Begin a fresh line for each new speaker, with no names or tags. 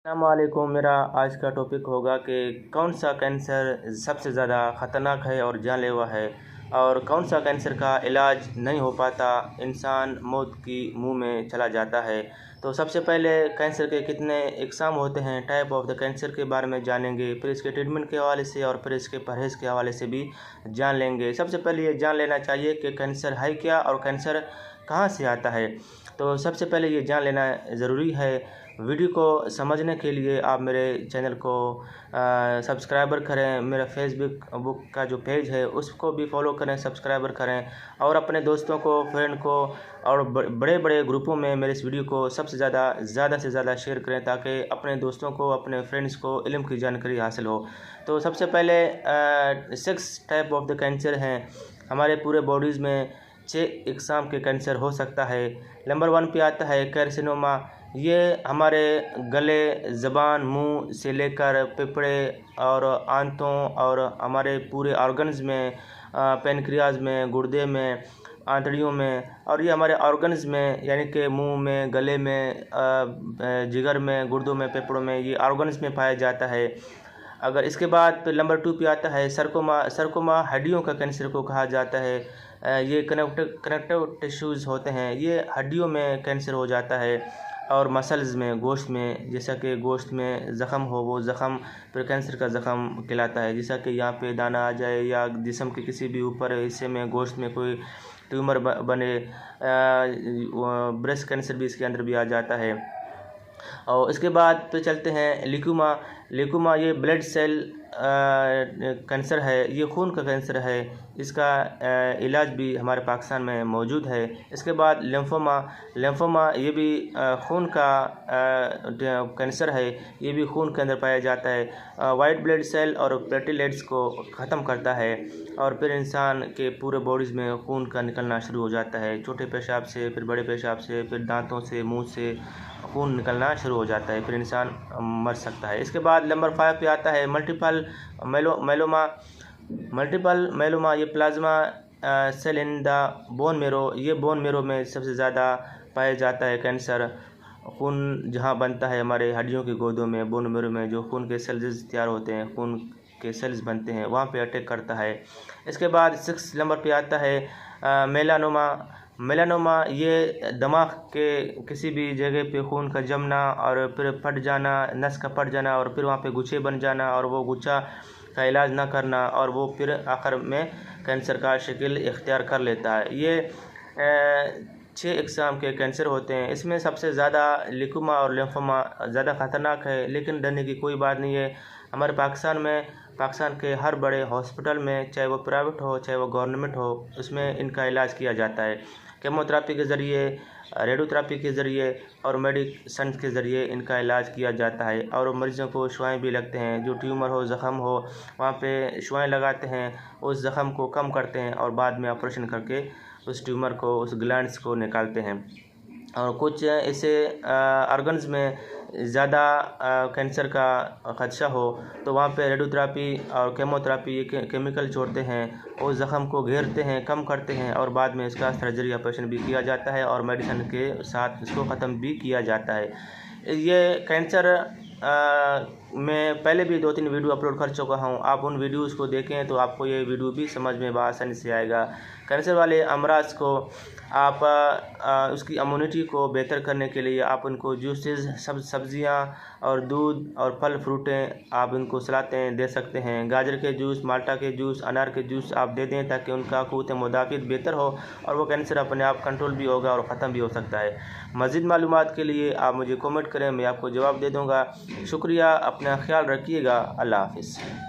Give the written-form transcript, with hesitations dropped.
अस्सलामुअलैकुम। मेरा आज का टॉपिक होगा कि कौन सा कैंसर सबसे ज़्यादा ख़तरनाक है और जानलेवा है, और कौन सा कैंसर का इलाज नहीं हो पाता, इंसान मौत की मुंह में चला जाता है। तो सबसे पहले कैंसर के कितने इकसाम होते हैं, टाइप ऑफ द कैंसर के बारे में जानेंगे, फिर इसके ट्रीटमेंट के हवाले से और फिर इसके परहेज़ के हवाले से भी जान लेंगे। सबसे पहले ये जान लेना चाहिए कि कैंसर है क्या और कैंसर कहाँ से आता है। तो सबसे पहले ये जान लेना ज़रूरी है। वीडियो को समझने के लिए आप मेरे चैनल को सब्सक्राइबर करें, मेरा फेसबुक का जो पेज है उसको भी फॉलो करें, सब्सक्राइबर करें, और अपने दोस्तों को, फ्रेंड को और बड़े बड़े ग्रुपों में मेरे इस वीडियो को ज़्यादा से ज़्यादा शेयर करें ताकि अपने दोस्तों को, अपने फ्रेंड्स को इल्म की जानकारी हासिल हो। तो सबसे पहले 6 टाइप ऑफ द कैंसर हैं। हमारे पूरे बॉडीज़ में 6 इकसाम के कैंसर हो सकता है। नंबर 1 पे आता है कार्सिनोमा। ये हमारे गले, ज़बान, मुंह से लेकर फेफड़े और आंतों और हमारे पूरे ऑर्गन्स में, पेनक्रियाज में, गुर्दे में, आंतड़ियों में, और ये हमारे ऑर्गन्स में यानी कि मुंह में, गले में, जिगर में, गुर्दों में, फेफड़ों में, ये ऑर्गन्स में पाया जाता है। अगर इसके बाद फिर नंबर 2 पे आता है सरकोमा हड्डियों का कैंसर को कहा जाता है। ये कनेक्टिव टिश्यूज़ होते हैं, ये हड्डियों में कैंसर हो जाता है, और मसल्स में, गोश्त में, जैसा कि गोश्त में ज़ख़म हो, वो ज़ख़म फिर कैंसर का ज़ख़म कहलाता है। जैसा कि यहाँ पे दाना आ जाए या जिस्म के किसी भी ऊपर हिस्से में गोश्त में कोई ट्यूमर बने, ब्रेस्ट कैंसर भी इसके अंदर भी आ जाता है। और इसके बाद पे चलते हैं लिकुमा। ये ब्लड सेल कैंसर है, ये खून का कैंसर है। इसका इलाज भी हमारे पाकिस्तान में मौजूद है। इसके बाद लिम्फोमा ये भी खून का कैंसर है, ये भी खून के अंदर पाया जाता है। वाइट ब्लड सेल और प्लेटलेट्स को ख़त्म करता है, और फिर इंसान के पूरे बॉडीज़ में खून का निकलना शुरू हो जाता है। छोटे पेशाब से, फिर बड़े पेशाब से, फिर दांतों से, मुंह से खून निकलना शुरू हो जाता है, फिर इंसान मर सकता है। इसके बाद नंबर 5 पे आता है मल्टीपल मेलोमा। ये plasma cell in the bone marrow, ये बोन मेरो में सबसे ज़्यादा पाया जाता है कैंसर। खून जहाँ बनता है हमारे हड्डियों की गोदों में, बोन मेरो में जो खून के सेल्स तैयार होते हैं, खून के सेल्स बनते हैं, वहाँ पे अटैक करता है। इसके बाद 6 नंबर पे आता है मेलानोमा। ये दिमाग के किसी भी जगह पे खून का जमना और फिर फट जाना, नस का फट जाना, और फिर वहाँ पे गुच्छे बन जाना, और वो गुच्छा का इलाज ना करना, और वो फिर आखिर में कैंसर का शक्ल इख्तियार कर लेता है। ये 6 इकसाम के कैंसर होते हैं। इसमें सबसे ज़्यादा लिकुमा और लिम्फोमा ज़्यादा ख़तरनाक है, लेकिन डरने की कोई बात नहीं है। हमारे पाकिस्तान के हर बड़े हॉस्पिटल में, चाहे वो प्राइवेट हो चाहे वो गवर्नमेंट हो, उसमें इनका इलाज किया जाता है। केमोथेरेपी के ज़रिए, रेडियोथेरेपी के ज़रिए और मेडिसिन के ज़रिए इनका इलाज किया जाता है। और मरीज़ों को शुआएँ भी लगते हैं, जो ट्यूमर हो, ज़ख़म हो, वहाँ पे शुआएँ लगाते हैं, उस ज़ख़म को कम करते हैं और बाद में ऑपरेशन करके उस ट्यूमर को, उस ग्लैंड्स को निकालते हैं। और कुछ ऐसे ऑर्गन्स में ज़्यादा कैंसर का खदशा हो तो वहाँ पे रेडियोथेरेपी और केमोथेरेपी ये केमिकल छोड़ते हैं, उस ज़ख़म को घेरते हैं, कम करते हैं, और बाद में इसका सर्जरी ऑपरेशन भी किया जाता है और मेडिसिन के साथ इसको ख़त्म भी किया जाता है। ये कैंसर मैं पहले भी 2-3 वीडियो अपलोड कर चुका हूँ। आप उन वीडियोज़ को देखें तो आपको ये वीडियो भी समझ में आसानी से आएगा। कैंसर वाले अमराज को आप उसकी इम्यूनिटी को बेहतर करने के लिए आप उनको जूसेस, सब्ज़ियाँ और दूध और फल फ्रूटें आप उनको सलातें दे सकते हैं। गाजर के जूस, माल्टा के जूस, अनार के जूस आप दे दें ताकि उनका क़ुव्वत मुदाफ़ियत बेहतर हो और वो कैंसर अपने आप कंट्रोल भी होगा और ख़त्म भी हो सकता है। मज़ीद मालूमात के लिए आप मुझे कमेंट करें, मैं आपको जवाब दे दूँगा। शुक्रिया, अपना ख्याल रखिएगा। अल्लाह हाफ़िज़।